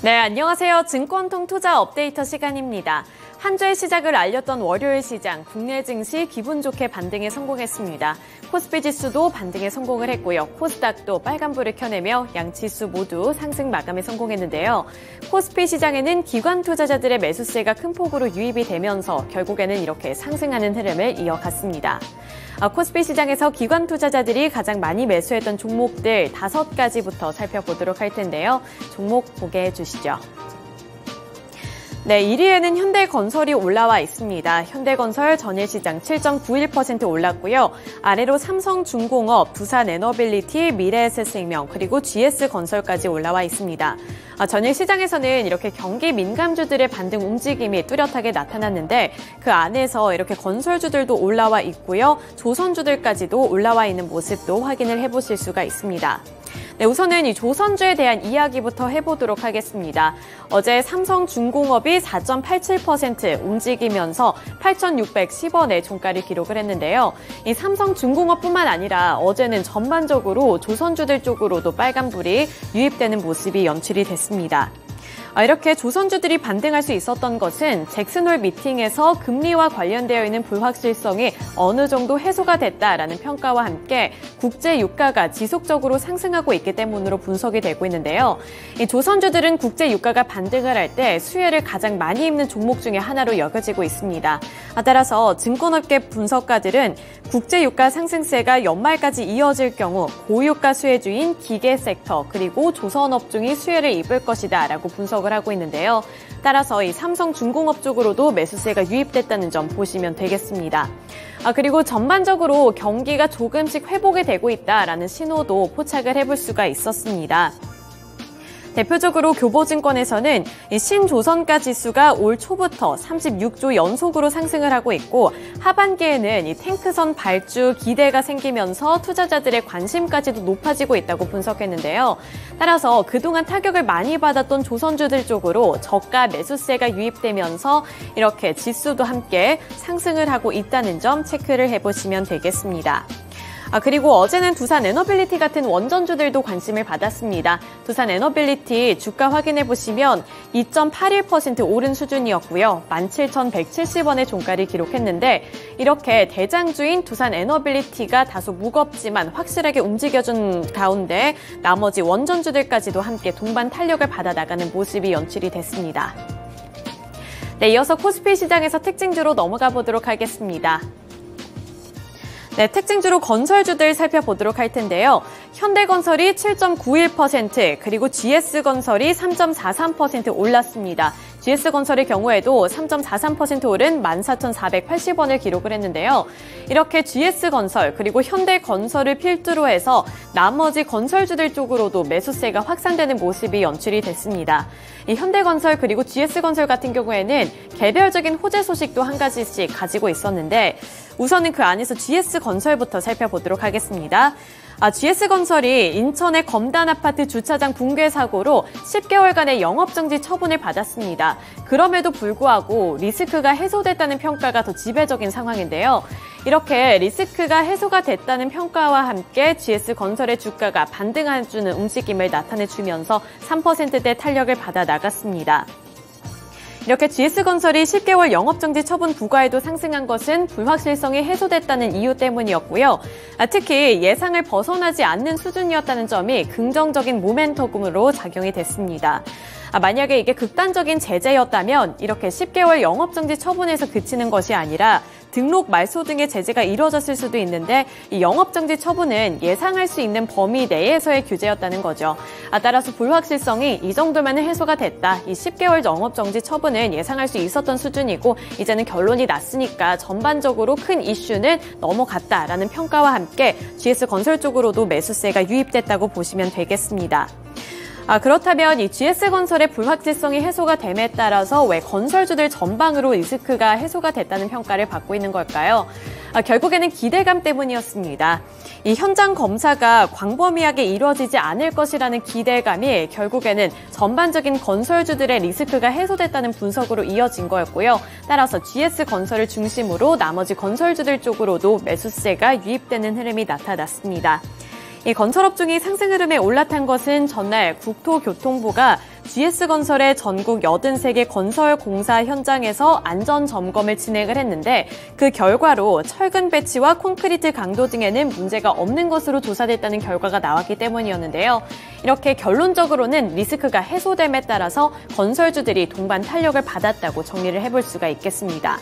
네, 안녕하세요. 증권통 투자 업데이터 시간입니다. 한 주의 시작을 알렸던 월요일 시장, 국내 증시 기분 좋게 반등에 성공했습니다. 코스피 지수도 반등에 성공을 했고요. 코스닥도 빨간불을 켜내며 양 지수 모두 상승 마감에 성공했는데요. 코스피 시장에는 기관 투자자들의 매수세가 큰 폭으로 유입이 되면서 결국에는 이렇게 상승하는 흐름을 이어갔습니다. 코스피 시장에서 기관 투자자들이 가장 많이 매수했던 종목들 5가지부터 살펴보도록 할 텐데요. 종목 보게 해주시죠. 네, 1위에는 현대건설이 올라와 있습니다. 현대건설 전일 시장 7.91% 올랐고요. 아래로 삼성중공업, 두산에너빌리티, 미래에셋생명, 그리고 GS건설까지 올라와 있습니다. 전일 시장에서는 이렇게 경기 민감주들의 반등 움직임이 뚜렷하게 나타났는데 그 안에서 이렇게 건설주들도 올라와 있고요. 조선주들까지도 올라와 있는 모습도 확인을 해보실 수가 있습니다. 네, 우선은 이 조선주에 대한 이야기부터 해보도록 하겠습니다. 어제 삼성중공업이 4.87% 움직이면서 8,610원의 종가를 기록을 했는데요. 이 삼성중공업뿐만 아니라 어제는 전반적으로 조선주들 쪽으로도 빨간불이 유입되는 모습이 연출이 됐습니다. 이렇게 조선주들이 반등할 수 있었던 것은 잭슨홀 미팅에서 금리와 관련되어 있는 불확실성이 어느 정도 해소가 됐다라는 평가와 함께 국제 유가가 지속적으로 상승하고 있기 때문으로 분석이 되고 있는데요. 이 조선주들은 국제 유가가 반등을 할 때 수혜를 가장 많이 입는 종목 중에 하나로 여겨지고 있습니다. 따라서 증권업계 분석가들은 국제 유가 상승세가 연말까지 이어질 경우 고유가 수혜주인 기계 섹터 그리고 조선업종이 수혜를 입을 것이다라고 분석을 하고 있는데요. 따라서 이 삼성중공업 쪽으로도 매수세가 유입됐다는 점 보시면 되겠습니다. 그리고 전반적으로 경기가 조금씩 회복이 되고 있다라는 신호도 포착을 해볼 수가 있었습니다. 대표적으로 교보증권에서는 신조선가 지수가 올 초부터 36주 연속으로 상승을 하고 있고 하반기에는 이 탱크선 발주 기대가 생기면서 투자자들의 관심까지도 높아지고 있다고 분석했는데요. 따라서 그동안 타격을 많이 받았던 조선주들 쪽으로 저가 매수세가 유입되면서 이렇게 지수도 함께 상승을 하고 있다는 점 체크를 해보시면 되겠습니다. 그리고 어제는 두산에너빌리티 같은 원전주들도 관심을 받았습니다. 두산에너빌리티 주가 확인해보시면 2.81% 오른 수준이었고요. 17,170원의 종가를 기록했는데 이렇게 대장주인 두산에너빌리티가 다소 무겁지만 확실하게 움직여준 가운데 나머지 원전주들까지도 함께 동반 탄력을 받아나가는 모습이 연출이 됐습니다. 네, 이어서 코스피 시장에서 특징주로 넘어가 보도록 하겠습니다. 네, 특징주로 건설주들 살펴보도록 할 텐데요. 현대건설이 7.91%, 그리고 GS건설이 3.43% 올랐습니다. GS건설의 경우에도 3.43% 오른 14,480원을 기록을 했는데요. 이렇게 GS건설 그리고 현대건설을 필두로 해서 나머지 건설주들 쪽으로도 매수세가 확산되는 모습이 연출이 됐습니다. 이 현대건설 그리고 GS건설 같은 경우에는 개별적인 호재 소식도 한 가지씩 가지고 있었는데 우선은 그 안에서 GS건설부터 살펴보도록 하겠습니다. GS건설이 인천의 검단 아파트 주차장 붕괴 사고로 10개월간의 영업정지 처분을 받았습니다. 그럼에도 불구하고 리스크가 해소됐다는 평가가 더 지배적인 상황인데요. 이렇게 리스크가 해소가 됐다는 평가와 함께 GS건설의 주가가 반등해주는 움직임을 나타내주면서 3%대 탄력을 받아 나갔습니다. 이렇게 GS건설이 10개월 영업정지 처분 부과에도 상승한 것은 불확실성이 해소됐다는 이유 때문이었고요. 특히 예상을 벗어나지 않는 수준이었다는 점이 긍정적인 모멘텀으로 작용이 됐습니다. 만약에 이게 극단적인 제재였다면 이렇게 10개월 영업정지 처분에서 그치는 것이 아니라 등록 말소 등의 제재가 이루어졌을 수도 있는데 이 영업정지 처분은 예상할 수 있는 범위 내에서의 규제였다는 거죠. 따라서 불확실성이 이 정도면 해소가 됐다. 이 10개월 영업정지 처분은 예상할 수 있었던 수준이고 이제는 결론이 났으니까 전반적으로 큰 이슈는 넘어갔다라는 평가와 함께 GS건설 쪽으로도 매수세가 유입됐다고 보시면 되겠습니다. 그렇다면 이 GS건설의 불확실성이 해소가 됨에 따라서 왜 건설주들 전방으로 리스크가 해소가 됐다는 평가를 받고 있는 걸까요? 결국에는 기대감 때문이었습니다. 이 현장 검사가 광범위하게 이루어지지 않을 것이라는 기대감이 결국에는 전반적인 건설주들의 리스크가 해소됐다는 분석으로 이어진 거였고요. 따라서 GS건설을 중심으로 나머지 건설주들 쪽으로도 매수세가 유입되는 흐름이 나타났습니다. 이 건설업종이 상승 흐름에 올라탄 것은 전날 국토교통부가 GS건설의 전국 83개 건설 공사 현장에서 안전점검을 진행을 했는데 그 결과로 철근 배치와 콘크리트 강도 등에는 문제가 없는 것으로 조사됐다는 결과가 나왔기 때문이었는데요. 이렇게 결론적으로는 리스크가 해소됨에 따라서 건설주들이 동반 탄력을 받았다고 정리를 해볼 수가 있겠습니다.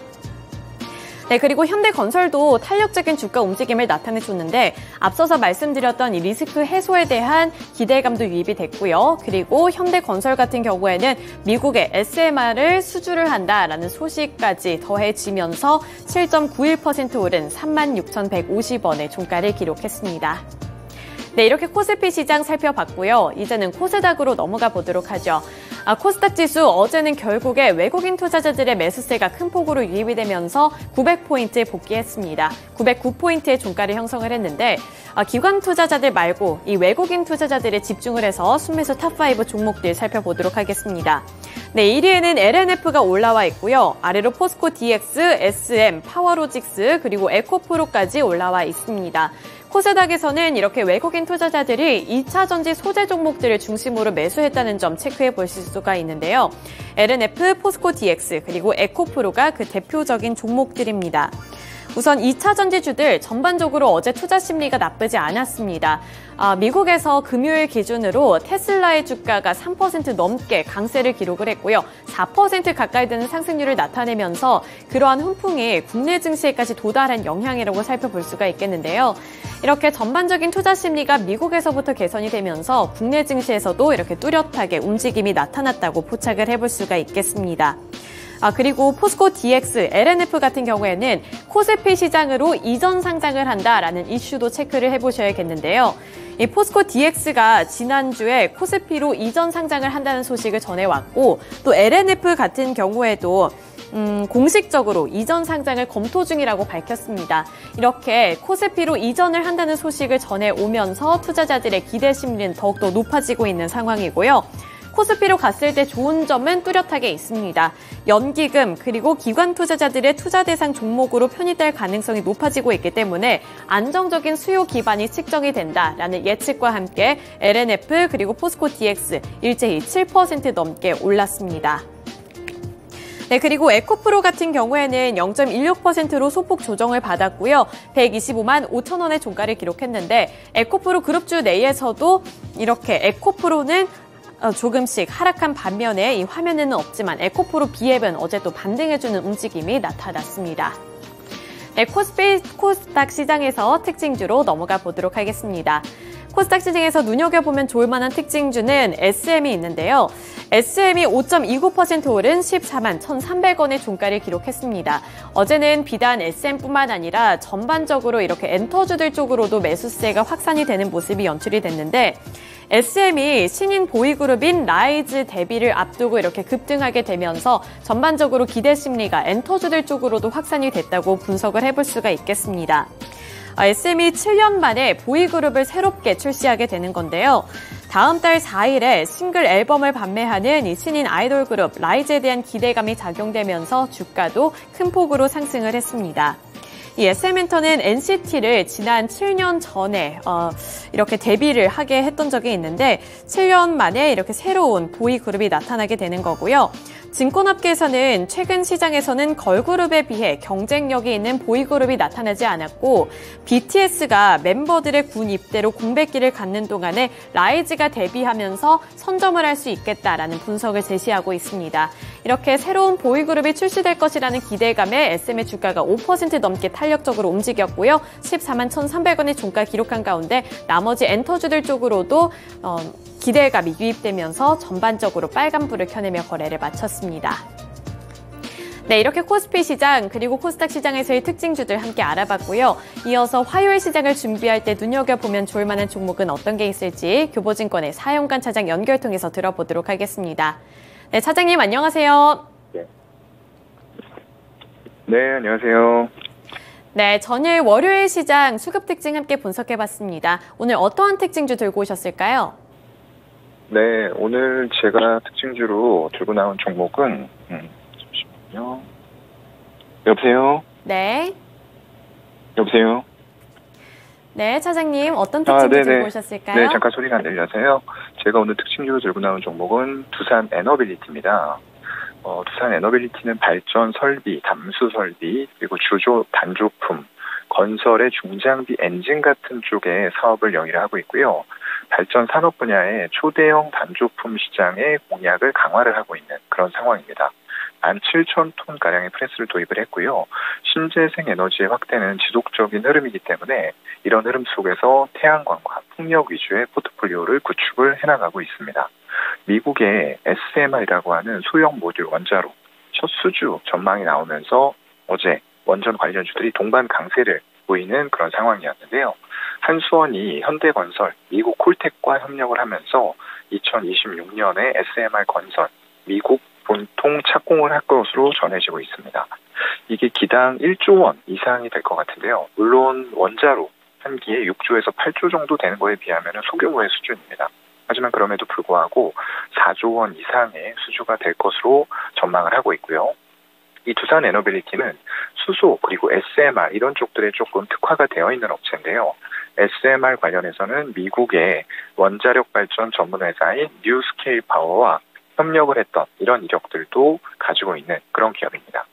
네, 그리고 현대건설도 탄력적인 주가 움직임을 나타내줬는데 앞서서 말씀드렸던 이 리스크 해소에 대한 기대감도 유입이 됐고요. 그리고 현대건설 같은 경우에는 미국의 SMR을 수주를 한다라는 소식까지 더해지면서 7.91% 오른 36,150원의 종가를 기록했습니다. 네, 이렇게 코스피 시장 살펴봤고요. 이제는 코스닥으로 넘어가 보도록 하죠. 코스닥 지수 어제는 결국에 외국인 투자자들의 매수세가 큰 폭으로 유입이 되면서 900포인트에 복귀했습니다. 909포인트의 종가를 형성을 했는데 기관 투자자들 말고 이 외국인 투자자들에 집중을 해서 순매수 탑5 종목들 살펴보도록 하겠습니다. 네, 1위에는 LNF가 올라와 있고요. 아래로 포스코 DX, SM, 파워로직스, 그리고 에코프로까지 올라와 있습니다. 코스닥에서는 이렇게 외국인 투자자들이 2차 전지 소재 종목들을 중심으로 매수했다는 점 체크해 보실 수가 있는데요. LNF, 포스코 DX, 그리고 에코프로가 그 대표적인 종목들입니다. 우선 2차 전지주들 전반적으로 어제 투자 심리가 나쁘지 않았습니다. 미국에서 금요일 기준으로 테슬라의 주가가 3% 넘게 강세를 기록을 했고요. 4% 가까이 되는 상승률을 나타내면서 그러한 훈풍이 국내 증시에까지 도달한 영향이라고 살펴볼 수가 있겠는데요. 이렇게 전반적인 투자 심리가 미국에서부터 개선이 되면서 국내 증시에서도 이렇게 뚜렷하게 움직임이 나타났다고 포착을 해볼 수가 있겠습니다. 그리고 포스코 DX, LNF 같은 경우에는 코스피 시장으로 이전 상장을 한다라는 이슈도 체크를 해보셔야겠는데요. 이 포스코 DX가 지난주에 코스피로 이전 상장을 한다는 소식을 전해왔고 또 LNF 같은 경우에도 공식적으로 이전 상장을 검토 중이라고 밝혔습니다. 이렇게 코스피로 이전을 한다는 소식을 전해오면서 투자자들의 기대 심리는 더욱더 높아지고 있는 상황이고요. 코스피로 갔을 때 좋은 점은 뚜렷하게 있습니다. 연기금 그리고 기관 투자자들의 투자 대상 종목으로 편입될 가능성이 높아지고 있기 때문에 안정적인 수요 기반이 측정이 된다라는 예측과 함께 LNF 그리고 포스코 DX 일제히 7% 넘게 올랐습니다. 네, 그리고 에코프로 같은 경우에는 0.16%로 소폭 조정을 받았고요. 125만 5천 원의 종가를 기록했는데 에코프로 그룹주 내에서도 이렇게 에코프로는 조금씩 하락한 반면에 이 화면에는 없지만 에코프로 비앱은 어제 또 반등해주는 움직임이 나타났습니다. 네, 코스닥 시장에서 특징주로 넘어가 보도록 하겠습니다. 코스닥 시장에서 눈여겨보면 좋을 만한 특징주는 SM이 있는데요. SM이 5.29% 오른 14만 1,300원의 종가를 기록했습니다. 어제는 비단 SM뿐만 아니라 전반적으로 이렇게 엔터주들 쪽으로도 매수세가 확산이 되는 모습이 연출이 됐는데 SM이 신인 보이그룹인 라이즈 데뷔를 앞두고 이렇게 급등하게 되면서 전반적으로 기대 심리가 엔터주들 쪽으로도 확산이 됐다고 분석을 해볼 수가 있겠습니다. SM이 7년 만에 보이그룹을 새롭게 출시하게 되는 건데요. 다음 달 4일에 싱글 앨범을 판매하는 이 신인 아이돌 그룹 라이즈에 대한 기대감이 작용되면서 주가도 큰 폭으로 상승을 했습니다. 이 SM엔터는 NCT를 지난 7년 전에 이렇게 데뷔를 하게 했던 적이 있는데 7년 만에 이렇게 새로운 보이그룹이 나타나게 되는 거고요. 증권업계에서는 최근 시장에서는 걸그룹에 비해 경쟁력이 있는 보이그룹이 나타나지 않았고 BTS가 멤버들의 군 입대로 공백기를 갖는 동안에 라이즈가 데뷔하면서 선점을 할 수 있겠다라는 분석을 제시하고 있습니다. 이렇게 새로운 보이그룹이 출시될 것이라는 기대감에 SM의 주가가 5% 넘게 탄력적으로 움직였고요. 14만 1,300원의 종가 기록한 가운데 나머지 엔터주들 쪽으로도 기대감이 유입되면서 전반적으로 빨간불을 켜내며 거래를 마쳤습니다. 네, 이렇게 코스피 시장 그리고 코스닥 시장에서의 특징주들 함께 알아봤고요. 이어서 화요일 시장을 준비할 때 눈여겨보면 좋을 만한 종목은 어떤 게 있을지 교보증권의 사영관 차장 연결 통해서 들어보도록 하겠습니다. 네, 차장님 안녕하세요. 네, 안녕하세요. 네, 전일 월요일 시장 수급 특징 함께 분석해봤습니다. 오늘 어떠한 특징주 들고 오셨을까요? 네, 오늘 제가 특징주로 들고 나온 종목은 잠시만요. 여보세요? 네. 여보세요? 네, 차장님 어떤 특징을 들고 오셨을까요? 네, 잠깐 소리가 안 들려서요. 제가 오늘 특징주로 들고 나온 종목은 두산 에너빌리티입니다. 두산 에너빌리티는 발전 설비, 담수 설비, 그리고 주조 단조품, 건설의 중장비 엔진 같은 쪽의 사업을 영위를 하고 있고요. 발전 산업 분야의 초대형 단조품 시장의 공략을 강화를 하고 있는 그런 상황입니다. 17,000톤가량의 프레스를 도입을 했고요. 신재생 에너지의 확대는 지속적인 흐름이기 때문에 이런 흐름 속에서 태양광과 풍력 위주의 포트폴리오를 구축을 해나가고 있습니다. 미국의 SMR이라고 하는 소형 모듈 원자로 첫 수주 전망이 나오면서 어제 원전 관련주들이 동반 강세를 보이는 그런 상황이었는데요. 한수원이 현대건설, 미국 콜텍과 협력을 하면서 2026년에 SMR 건설, 미국 본통 착공을 할 것으로 전해지고 있습니다. 이게 기당 1조 원 이상이 될 것 같은데요. 물론 원자로 한 기에 6조에서 8조 정도 되는 거에 비하면 소규모의 수준입니다. 하지만 그럼에도 불구하고 4조 원 이상의 수주가 될 것으로 전망을 하고 있고요. 이 두산 에너빌리티는 수소 그리고 SMR 이런 쪽들에 조금 특화가 되어 있는 업체인데요. SMR 관련해서는 미국의 원자력 발전 전문 회사인 뉴스케일 파워와 협력을 했던 이런 이력들도 가지고 있는 그런 기업입니다.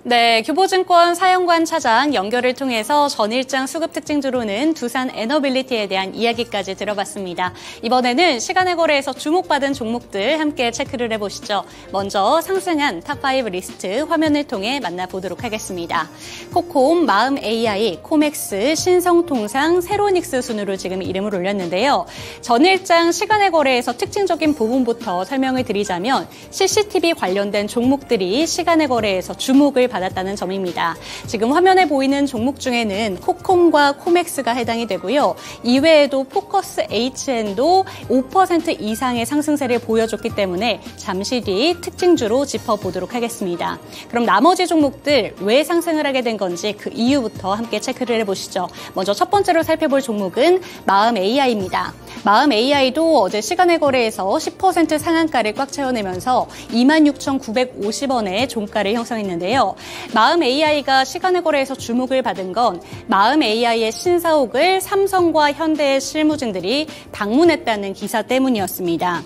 네, 교보증권 사영관 차장 연결을 통해서 전일장 수급 특징주로는 두산 에너빌리티에 대한 이야기까지 들어봤습니다. 이번에는 시간의 거래에서 주목받은 종목들 함께 체크를 해보시죠. 먼저 상승한 탑5 리스트 화면을 통해 만나보도록 하겠습니다. 코콤, 마음AI, 코맥스, 신성통상, 세로닉스 순으로 지금 이름을 올렸는데요. 전일장 시간의 거래에서 특징적인 부분부터 설명을 드리자면 CCTV 관련된 종목들이 시간의 거래에서 주목을 받았다는 점입니다. 지금 화면에 보이는 종목 중에는 코콤과 코맥스가 해당이 되고요. 이외에도 포커스 HN도 5% 이상의 상승세를 보여줬기 때문에 잠시 뒤 특징주로 짚어보도록 하겠습니다. 그럼 나머지 종목들 왜 상승을 하게 된 건지 그 이유부터 함께 체크를 해보시죠. 먼저 첫 번째로 살펴볼 종목은 마음AI입니다. 마음AI도 어제 시간의 거래에서 10% 상한가를 꽉 채워내면서 26,950원의 종가를 형성했는데요. 마음AI가 시간의 거래에서 주목을 받은 건 마음AI의 신사옥을 삼성과 현대의 실무진들이 방문했다는 기사 때문이었습니다.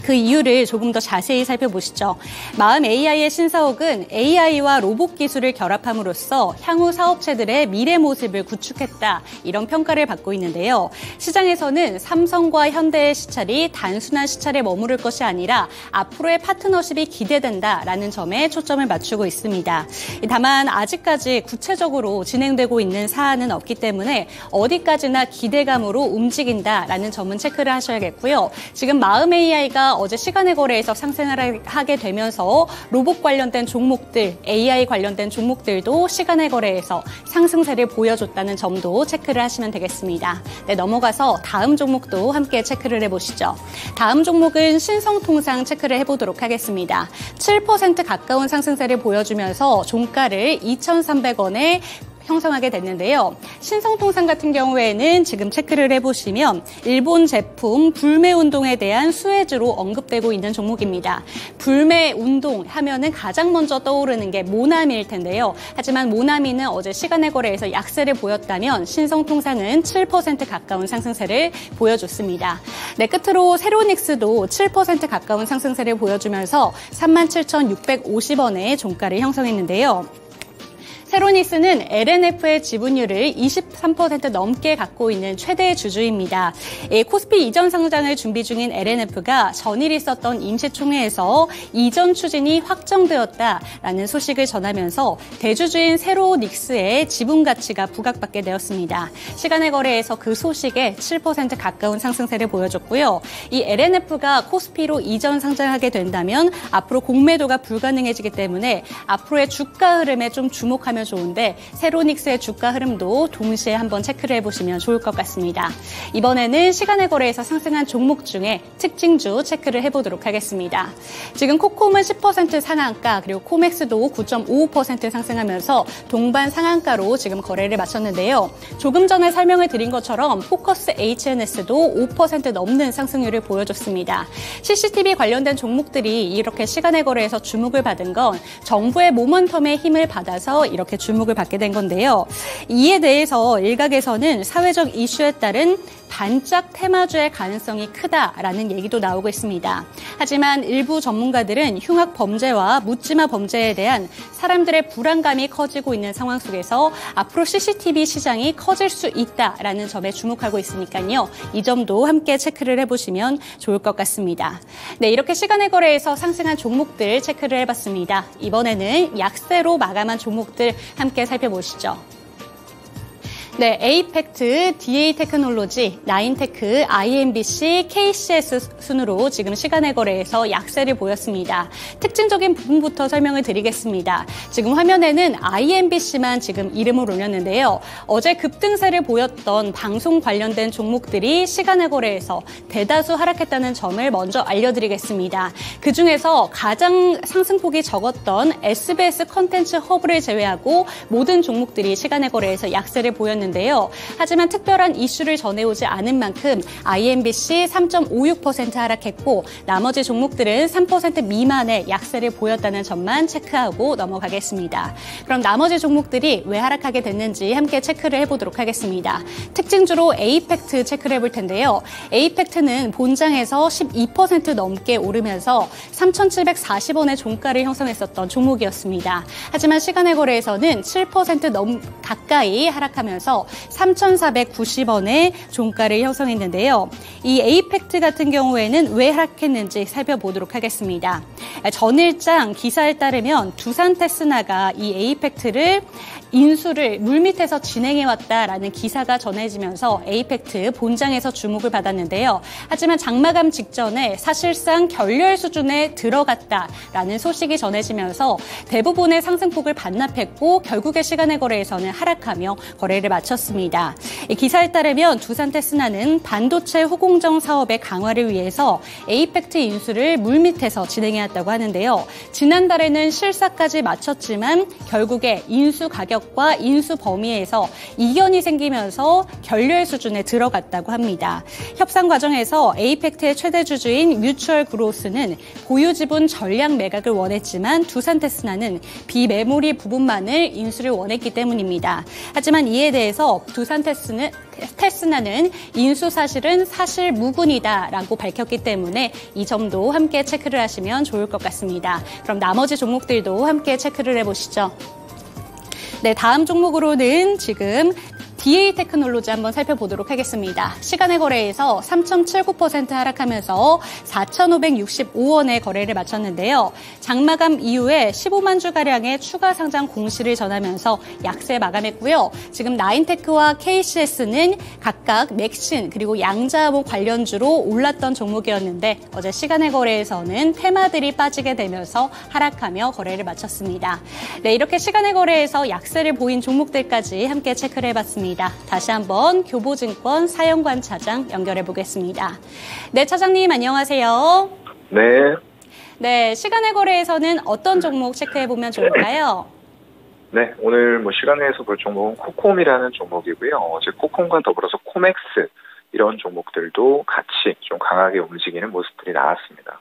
그 이유를 조금 더 자세히 살펴보시죠. 마음AI의 신사옥은 AI와 로봇 기술을 결합함으로써 향후 사업체들의 미래 모습을 구축했다. 이런 평가를 받고 있는데요. 시장에서는 삼성과 현대의 시찰이 단순한 시찰에 머무를 것이 아니라 앞으로의 파트너십이 기대된다라는 점에 초점을 맞추고 있습니다. 다만 아직까지 구체적으로 진행되고 있는 사안은 없기 때문에 어디까지나 기대감으로 움직인다라는 점은 체크를 하셔야겠고요. 지금 마음AI가 어제 시간의 거래에서 상승을 하게 되면서 로봇 관련된 종목들, AI 관련된 종목들도 시간의 거래에서 상승세를 보여줬다는 점도 체크를 하시면 되겠습니다. 네, 넘어가서 다음 종목도 함께 체크를 해보시죠. 다음 종목은 신성통상 체크를 해보도록 하겠습니다. 7% 가까운 상승세를 보여주면서 종가를 2,300원에 형성하게 됐는데요. 신성통상 같은 경우에는 지금 체크를 해보시면 일본 제품 불매 운동에 대한 수혜주로 언급되고 있는 종목입니다. 불매 운동 하면은 가장 먼저 떠오르는 게 모나미일 텐데요. 하지만 모나미는 어제 시간의 거래에서 약세를 보였다면 신성통상은 7% 가까운 상승세를 보여줬습니다. 네, 끝으로 세로닉스도 7% 가까운 상승세를 보여주면서 37,650원의 종가를 형성했는데요. 세로닉스는 LNF의 지분율을 23% 넘게 갖고 있는 최대 주주입니다. 코스피 이전 상장을 준비 중인 LNF가 전일 있었던 임시총회에서 이전 추진이 확정되었다라는 소식을 전하면서 대주주인 세로닉스의 지분 가치가 부각받게 되었습니다. 시간의 거래에서 그 소식에 7% 가까운 상승세를 보여줬고요. 이 LNF가 코스피로 이전 상장하게 된다면 앞으로 공매도가 불가능해지기 때문에 앞으로의 주가 흐름에 좀 주목하면 좋은데 세로닉스의 주가 흐름도 동시에 한번 체크를 해보시면 좋을 것 같습니다. 이번에는 시간의 거래에서 상승한 종목 중에 특징주 체크를 해보도록 하겠습니다. 지금 코콤은 10% 상한가 그리고 코맥스도 9.55% 상승하면서 동반 상한가로 지금 거래를 마쳤는데요. 조금 전에 설명을 드린 것처럼 포커스 HNS도 5% 넘는 상승률을 보여줬습니다. CCTV 관련된 종목들이 이렇게 시간의 거래에서 주목을 받은 건 정부의 모멘텀의 힘을 받아서 이렇게 이렇게 주목을 받게 된 건데요. 이에 대해서 일각에서는 사회적 이슈에 따른 반짝 테마주의 가능성이 크다라는 얘기도 나오고 있습니다. 하지만 일부 전문가들은 흉악 범죄와 묻지마 범죄에 대한 사람들의 불안감이 커지고 있는 상황 속에서 앞으로 CCTV 시장이 커질 수 있다라는 점에 주목하고 있으니까요. 이 점도 함께 체크를 해보시면 좋을 것 같습니다. 네, 이렇게 시간의 거래에서 상승한 종목들 체크를 해봤습니다. 이번에는 약세로 마감한 종목들 함께 살펴보시죠. 네, 에이펙트, DA테크놀로지, 나인테크, IMBC, KCS 순으로 지금 시간의 거래에서 약세를 보였습니다. 특징적인 부분부터 설명을 드리겠습니다. 지금 화면에는 IMBC만 지금 이름을 올렸는데요. 어제 급등세를 보였던 방송 관련된 종목들이 시간의 거래에서 대다수 하락했다는 점을 먼저 알려드리겠습니다. 그중에서 가장 상승폭이 적었던 SBS 컨텐츠 허브를 제외하고 모든 종목들이 시간의 거래에서 약세를 보였는데요. 하지만 특별한 이슈를 전해오지 않은 만큼 IMBC 3.56% 하락했고 나머지 종목들은 3% 미만의 약세를 보였다는 점만 체크하고 넘어가겠습니다. 그럼 나머지 종목들이 왜 하락하게 됐는지 함께 체크를 해보도록 하겠습니다. 특징주로 에이펙트 체크를 해볼 텐데요. 에이펙트는 본장에서 12% 넘게 오르면서 3,740원의 종가를 형성했었던 종목이었습니다. 하지만 시간의 거래에서는 7% 가까이 하락하면서 3,490원의 종가를 형성했는데요. 이 에이펙트 같은 경우에는 왜 하락했는지 살펴보도록 하겠습니다. 전일장 기사에 따르면 두산 테스나가 이 에이펙트를 인수를 물밑에서 진행해왔다라는 기사가 전해지면서 에이펙트 본장에서 주목을 받았는데요. 하지만 장마감 직전에 사실상 결렬 수준에 들어갔다라는 소식이 전해지면서 대부분의 상승폭을 반납했고 결국의 시간의 거래에서는 하락하며 거래를 마쳤습니다. 이 기사에 따르면 두산 테스나는 반도체 후공정 사업의 강화를 위해서 에이펙트 인수를 물밑에서 진행해왔다고 하는데요. 지난달에는 실사까지 마쳤지만 결국에 인수 가격과 인수 범위에서 이견이 생기면서 결렬 수준에 들어갔다고 합니다. 협상 과정에서 에이펙트의 최대 주주인 뮤추얼 그로스는 보유 지분 전량 매각을 원했지만 두산 테스나는 비메모리 부분만을 인수를 원했기 때문입니다. 하지만 이에 대해서 두산 테스나는 인수 사실은 사실 무근이다라고 밝혔기 때문에 이 점도 함께 체크를 하시면 좋을 것 같습니다. 그럼 나머지 종목들도 함께 체크를 해보시죠. 네, 다음 종목으로는 지금 DA테크놀로지 한번 살펴보도록 하겠습니다. 시간의 거래에서 3.79% 하락하면서 4,565원의 거래를 마쳤는데요. 장마감 이후에 15만 주가량의 추가 상장 공시를 전하면서 약세 마감했고요. 지금 나인테크와 KCS는 각각 맥신 그리고 양자암호 관련주로 올랐던 종목이었는데 어제 시간의 거래에서는 테마들이 빠지게 되면서 하락하며 거래를 마쳤습니다. 네, 이렇게 시간의 거래에서 약세를 보인 종목들까지 함께 체크를 해봤습니다. 다시 한번 교보증권 사영관 차장 연결해 보겠습니다. 네, 차장님 안녕하세요. 네. 네, 시간의 거래에서는 어떤 종목 체크해 보면 좋을까요? 네, 오늘 시간에서 볼 종목은 코콤이라는 종목이고요. 어제 코콤과 더불어서 코맥스 이런 종목들도 같이 좀 강하게 움직이는 모습들이 나왔습니다.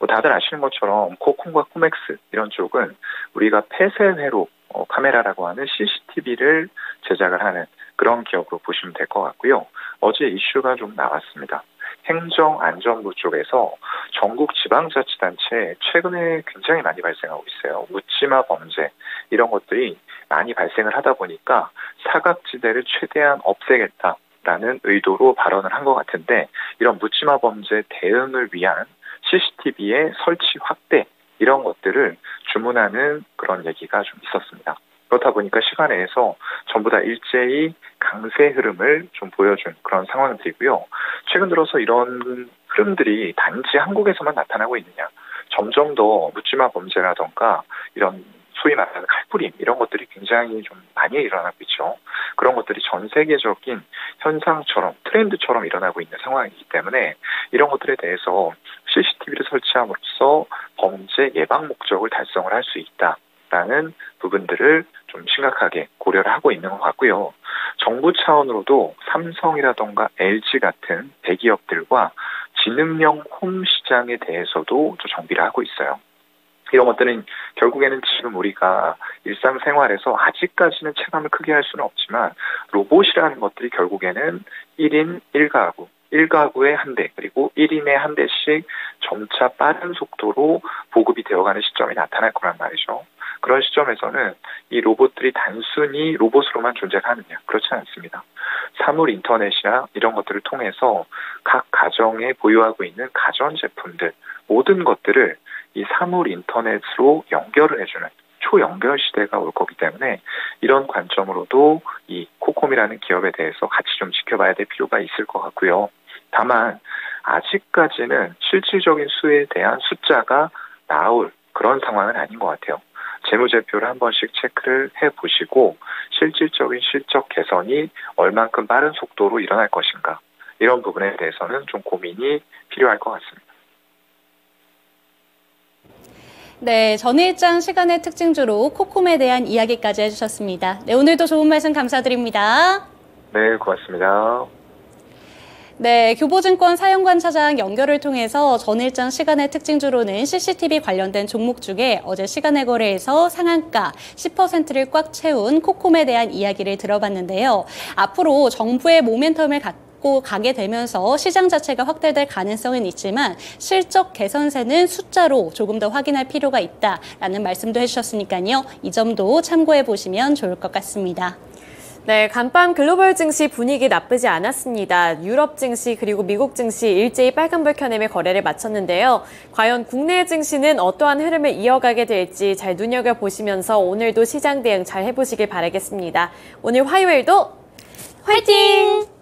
다들 아시는 것처럼 코콤과 코맥스 이런 쪽은 우리가 폐쇄회로 카메라라고 하는 CCTV를 제작을 하는 그런 기업으로 보시면 될 것 같고요. 어제 이슈가 좀 나왔습니다. 행정안전부 쪽에서 전국 지방자치단체에 최근에 굉장히 많이 발생하고 있어요. 묻지마 범죄 이런 것들이 많이 발생을 하다 보니까 사각지대를 최대한 없애겠다라는 의도로 발언을 한 것 같은데 이런 묻지마 범죄 대응을 위한 CCTV의 설치 확대 이런 것들을 주문하는 그런 얘기가 좀 있었습니다. 그렇다 보니까 시간에서 전부 다 일제히 강세 흐름을 좀 보여준 그런 상황들이고요. 최근 들어서 이런 흐름들이 단지 한국에서만 나타나고 있느냐. 점점 더 묻지마 범죄라던가 이런 소위 말하는 칼부림 이런 것들이 굉장히 좀 많이 일어나고 있죠. 그런 것들이 전 세계적인 현상처럼 트렌드처럼 일어나고 있는 상황이기 때문에 이런 것들에 대해서 CCTV를 설치함으로써 범죄 예방 목적을 달성을 할 수 있다라는 부분들을 좀 심각하게 고려를 하고 있는 것 같고요. 정부 차원으로도 삼성이라던가 LG 같은 대기업들과 지능형 홈 시장에 대해서도 좀 정비를 하고 있어요. 이런 것들은 결국에는 지금 우리가 일상생활에서 아직까지는 체감을 크게 할 수는 없지만 로봇이라는 것들이 결국에는 1인 1가구, 1가구에 한 대, 그리고 1인에 한 대씩 점차 빠른 속도로 보급이 되어가는 시점이 나타날 거란 말이죠. 그런 시점에서는 이 로봇들이 단순히 로봇으로만 존재하느냐? 그렇지 않습니다. 사물 인터넷이나 이런 것들을 통해서 각 가정에 보유하고 있는 가전제품들, 모든 것들을 이 사물 인터넷으로 연결을 해주는 초연결 시대가 올 거기 때문에 이런 관점으로도 이 코콤이라는 기업에 대해서 같이 좀 지켜봐야 될 필요가 있을 것 같고요. 다만 아직까지는 실질적인 수에 대한 숫자가 나올 그런 상황은 아닌 것 같아요. 재무제표를 한 번씩 체크를 해보시고 실질적인 실적 개선이 얼만큼 빠른 속도로 일어날 것인가, 이런 부분에 대해서는 좀 고민이 필요할 것 같습니다. 네, 전일장 시간의 특징주로 코콤에 대한 이야기까지 해주셨습니다. 네, 오늘도 좋은 말씀 감사드립니다. 네, 고맙습니다. 네, 교보증권 사연관 차장 연결을 통해서 전일장 시간의 특징주로는 CCTV 관련된 종목 중에 어제 시간의 거래에서 상한가 10%를 꽉 채운 코콤에 대한 이야기를 들어봤는데요. 앞으로 정부의 모멘텀을 갖고 가게 되면서 시장 자체가 확대될 가능성은 있지만 실적 개선세는 숫자로 조금 더 확인할 필요가 있다라는 말씀도 해주셨으니까요. 이 점도 참고해 보시면 좋을 것 같습니다. 네, 간밤 글로벌 증시 분위기 나쁘지 않았습니다. 유럽 증시 그리고 미국 증시 일제히 빨간불 켜내며 거래를 마쳤는데요. 과연 국내 증시는 어떠한 흐름을 이어가게 될지 잘 눈여겨보시면서 오늘도 시장 대응 잘 해보시길 바라겠습니다. 오늘 화요일도 화이팅!